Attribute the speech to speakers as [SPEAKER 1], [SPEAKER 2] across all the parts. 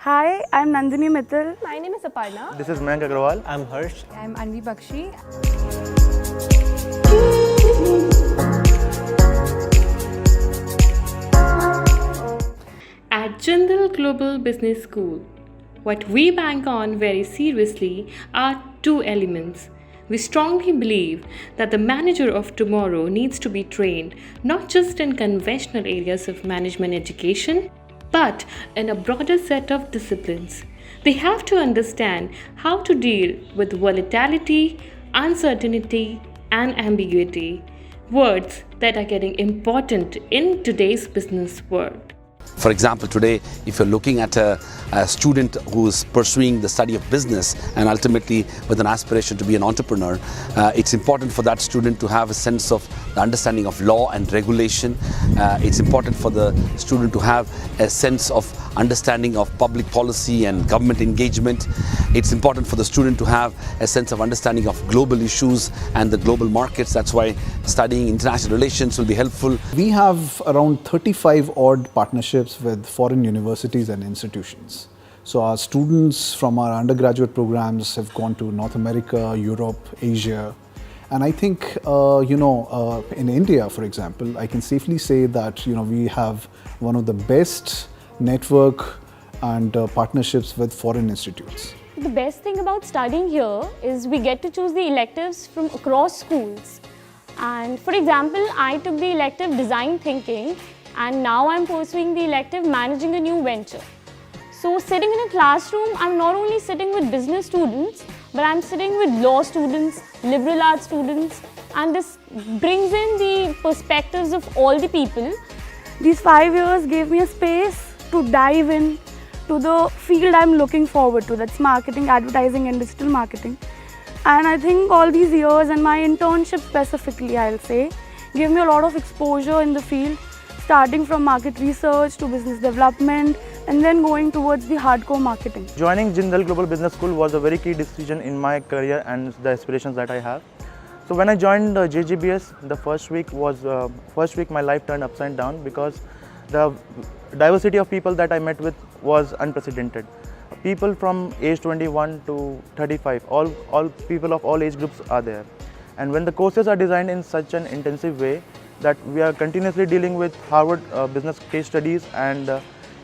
[SPEAKER 1] Hi, I'm Nandini Mittal.
[SPEAKER 2] My name is Aparna.
[SPEAKER 3] This is Mayank Agrawal.
[SPEAKER 4] I'm Harsh.
[SPEAKER 5] I'm Anvi Bakshi.
[SPEAKER 6] At Jindal Global Business School, what we bank on very seriously are two elements. We strongly believe that the manager of tomorrow needs to be trained not just in conventional areas of management education, but in a broader set of disciplines. They have to understand how to deal with volatility, uncertainty, and ambiguity, words that are getting important in today's business world.
[SPEAKER 7] For example, today, if you're looking at a student who's pursuing the study of business and ultimately with an aspiration to be an entrepreneur, it's important for that student to have a sense of the understanding of law and regulation. It's important for the student to have a sense of understanding of public policy and government engagement. It's important for the student to have a sense of understanding of global issues and the global markets. That's why studying international relations will be helpful.
[SPEAKER 8] We have around 35 odd partnerships with foreign universities and institutions. So our students from our undergraduate programs have gone to North America, Europe, Asia. And I think, in India, for example, I can safely say that, we have one of the best network and partnerships with foreign institutes.
[SPEAKER 2] The best thing about studying here is we get to choose the electives from across schools. And for example, I took the elective design thinking and now I'm pursuing the elective managing a new venture. So sitting in a classroom, I'm not only sitting with business students, but I'm sitting with law students, liberal arts students, and this brings in the perspectives of all the people.
[SPEAKER 1] These 5 years gave me a space to dive in to the field I'm looking forward to, that's marketing, advertising and digital marketing. And I think all these years and my internship specifically, I'll say, gave me a lot of exposure in the field, starting from market research to business development and then going towards the hardcore marketing.
[SPEAKER 3] Joining Jindal Global Business School was a very key decision in my career and the aspirations that I have. So when I joined JGBS, the first week my life turned upside down because the diversity of people that I met with was unprecedented. People from age 21 to 35, all people of all age groups are there. And when the courses are designed in such an intensive way that we are continuously dealing with Harvard business case studies, and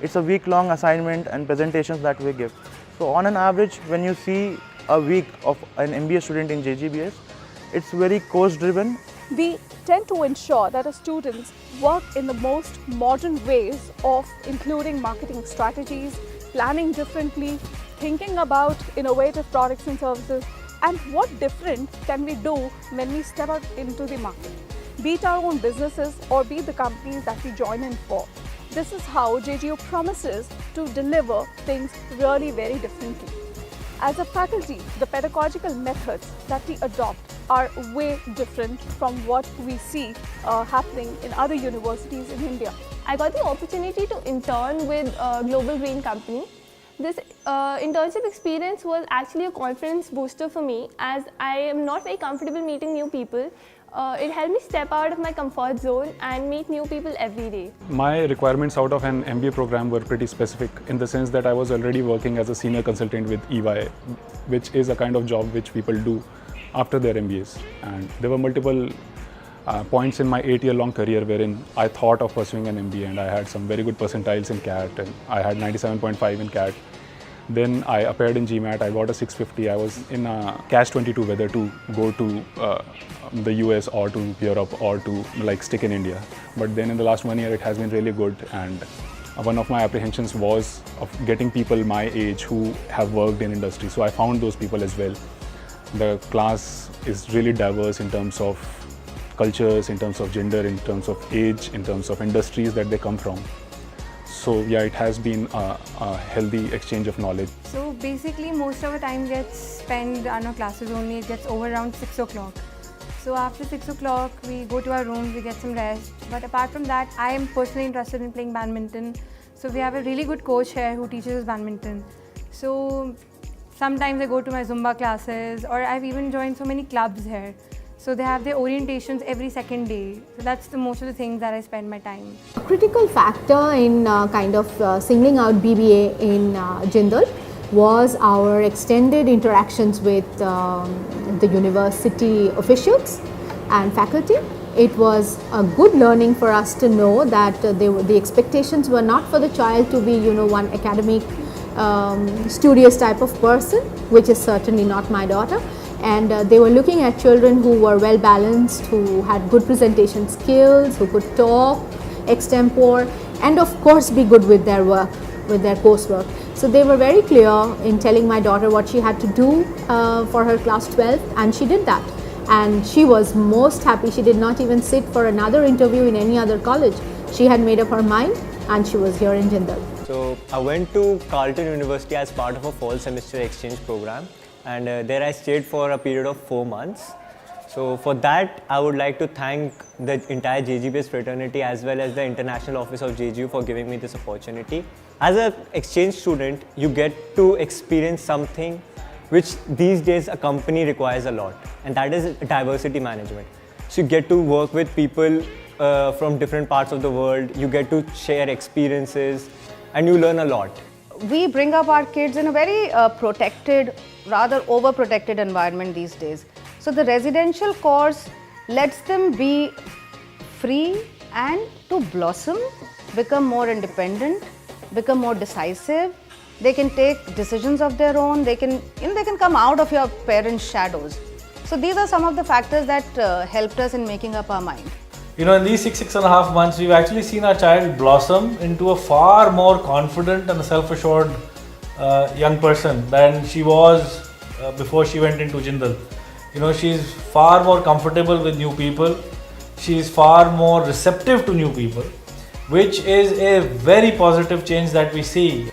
[SPEAKER 3] it's a week-long assignment and presentations that we give. So on an average, when you see a week of an MBA student in JGBS, it's very course-driven.
[SPEAKER 5] We tend to ensure that our students work in the most modern ways of including marketing strategies, planning differently, thinking about innovative products and services, and what different can we do when we step out into the market, be it our own businesses or be it the companies that we join in for. This is how JGU promises to deliver things really very differently. As a faculty, the pedagogical methods that we adopt are way different from what we see happening in other universities in India.
[SPEAKER 2] I got the opportunity to intern with a global green company. This internship experience was actually a confidence booster for me, as I am not very comfortable meeting new people. It helped me step out of my comfort zone and meet new people every day.
[SPEAKER 9] My requirements out of an MBA program were pretty specific in the sense that I was already working as a senior consultant with EY, which is a kind of job which people do after their MBAs. And there were multiple points in my 8-year-long career wherein I thought of pursuing an MBA, and I had some very good percentiles in CAT, and I had 97.5 in CAT. Then I appeared in GMAT, I got a 650. I was in a catch-22 whether to go to the US or to Europe or to stick in India. But then in the last 1 year it has been really good, and one of my apprehensions was of getting people my age who have worked in industry. So I found those people as well. The class is really diverse in terms of cultures, in terms of gender, in terms of age, in terms of industries that they come from. So yeah, it has been a healthy exchange of knowledge.
[SPEAKER 5] So basically most of the time gets spent on our classes only. It gets over around 6 o'clock. So after 6 o'clock we go to our rooms, we get some rest. But apart from that, I am personally interested in playing badminton. So we have a really good coach here who teaches us badminton. So sometimes I go to my Zumba classes, or I've even joined so many clubs here.
[SPEAKER 4] So they have their orientations every second day. So that's the most of the things that I spend my time.
[SPEAKER 10] A critical factor in singling out BBA in Jindal was our extended interactions with the university officials and faculty. It was a good learning for us to know that the expectations were not for the child to be, one academic, studious type of person, which is certainly not my daughter. And they were looking at children who were well balanced, who had good presentation skills, who could talk extempore, and of course be good with their work, with their coursework. So they were very clear in telling my daughter what she had to do for her class 12, and she did that. And she was most happy. She did not even sit for another interview in any other college. She had made up her mind and she was here in Jindal.
[SPEAKER 11] So I went to Carleton University as part of a fall semester exchange program, and there I stayed for a period of 4 months. So for that, I would like to thank the entire JGBS fraternity as well as the International Office of JGU for giving me this opportunity. As an exchange student, you get to experience something which these days a company requires a lot, and that is diversity management. So you get to work with people from different parts of the world, you get to share experiences, and you learn a lot.
[SPEAKER 12] We bring up our kids in a very protected, rather overprotected environment these days. So the residential course lets them be free and to blossom, become more independent, become more decisive. They can take decisions of their own. They can come out of your parents' shadows. So these are some of the factors that helped us in making up our mind.
[SPEAKER 13] In these six and a half months, we've actually seen our child blossom into a far more confident and self-assured young person than she was before she went into Jindal. She's far more comfortable with new people. She's far more receptive to new people, which is a very positive change that we see.